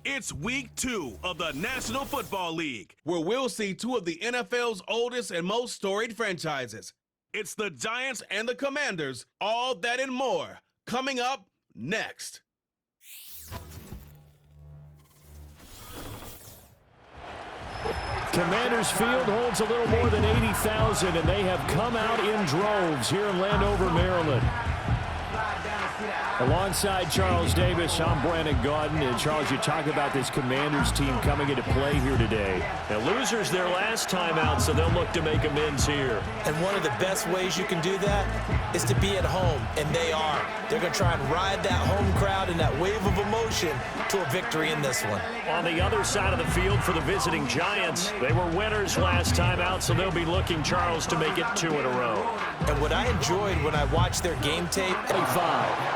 It's week 2 of the National Football League, where we'll see 2 of the NFL's oldest and most storied franchises. It's the Giants and the Commanders, all that and more, coming up next. Commanders Field holds a little more than 80,000, and they have come out in droves here in Landover, Maryland. Alongside Charles Davis, I'm Brandon Gaudin. And Charles, you talk about this Commanders team coming into play here today. Now, losers their last time out, so they'll look to make amends here. And one of the best ways you can do that is to be at home, and they are. They're going to try and ride that home crowd and that wave of emotion to a victory in this one. On the other side of the field for the visiting Giants, they were winners last time out, so they'll be looking, Charles, to make it 2 in a row. And what I enjoyed when I watched their game tape, 25.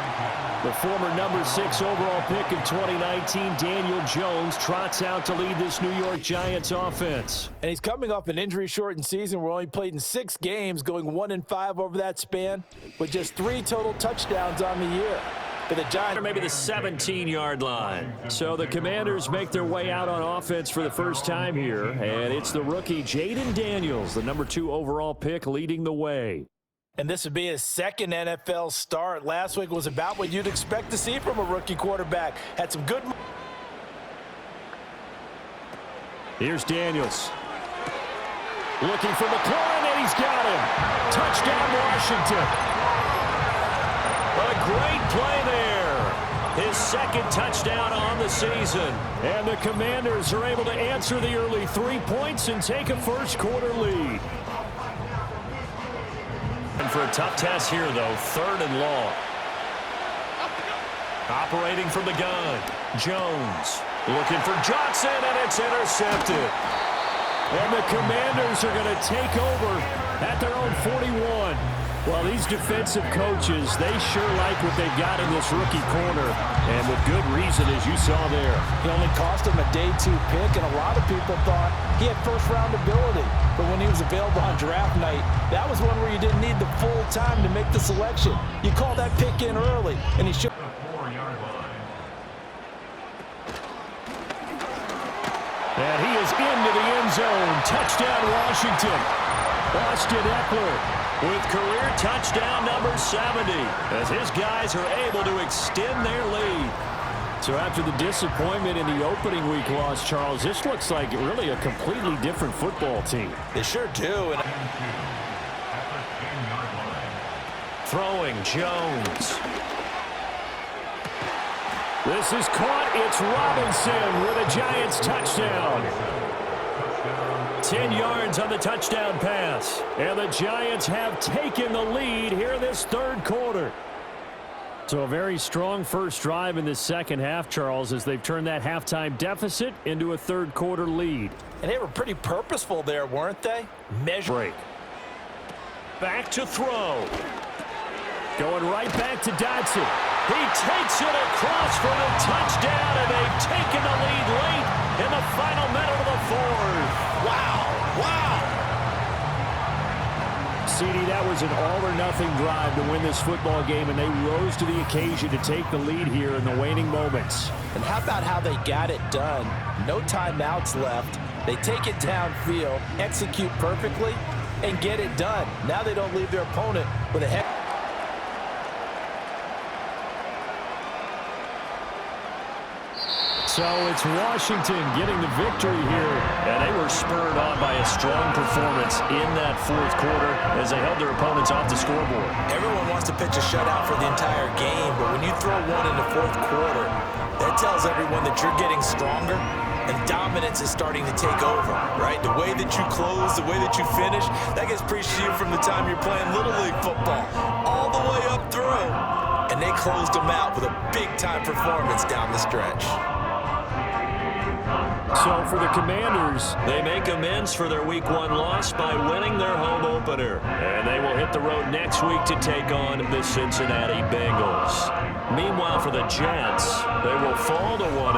The former number 6 overall pick of 2019, Daniel Jones, trots out to lead this New York Giants offense. and he's coming off an injury-shortened season where he only played in 6 games, going 1-5 over that span, with just 3 total touchdowns on the year. For the Giants, Or maybe the 17-yard line. So the Commanders make their way out on offense for the first time here, and it's the rookie Jaden Daniels, the number 2 overall pick, leading the way. and this would be his 2nd NFL start. Last week was about what you'd expect to see from a rookie quarterback. Had some good. Here's Daniels. Looking for McLaurin, and he's got him. Touchdown, Washington. A great play there. His 2nd touchdown on the season. And the Commanders are able to answer the early 3 points and take a first-quarter lead. And for a tough test here, though, 3rd and long. Operating from the gun, Jones. Looking for Johnson, and it's intercepted. And the Commanders are going to take over at their own 41. Well, these defensive coaches, they sure like what they've got in this rookie corner. And with good reason, as you saw there. He only cost him a day 2 pick, and a lot of people thought he had first-round ability. But when he was available on draft night, that was one where you didn't need the full time to make the selection. You call that pick in early, and he should. And he is into the end zone. Touchdown, Washington. Austin Eckler With career touchdown number 70, as his guys are able to extend their lead. So after the disappointment in the opening week loss, Charles, this looks like really a completely different football team. They sure do. And Throwing Jones. This is caught. It's Robinson with a Giants touchdown. 10 yards on the touchdown pass. And the Giants have taken the lead here in this 3rd quarter. So a very strong first drive in this second half, Charles, as they've turned that halftime deficit into a 3rd quarter lead. they were pretty purposeful there, weren't they? Break. Back to throw. Going right back to Dodson. He takes it across for the touchdown, and they've taken the lead late in the final minute of the 4th. Wow. CD, that was an all-or-nothing drive to win this football game, and they rose to the occasion to take the lead here in the waning moments. And how about how they got it done? No timeouts left. They take it downfield, execute perfectly, and get it done. Now they don't leave their opponent with a head. So it's Washington getting the victory here. And they were spurred on by a strong performance in that 4th quarter as they held their opponents off the scoreboard. Everyone wants to pitch a shutout for the entire game, but when you throw one in the 4th quarter, that tells everyone that you're getting stronger and dominance is starting to take over, right? The way that you close, the way that you finish, that gets preached to you from the time you're playing Little League football all the way up through. And they closed them out with a big-time performance down the stretch. So for the Commanders, they make amends for their Week 1 loss by winning their home opener. And they will hit the road next week to take on the Cincinnati Bengals. Meanwhile, for the Jets, they will fall to 1.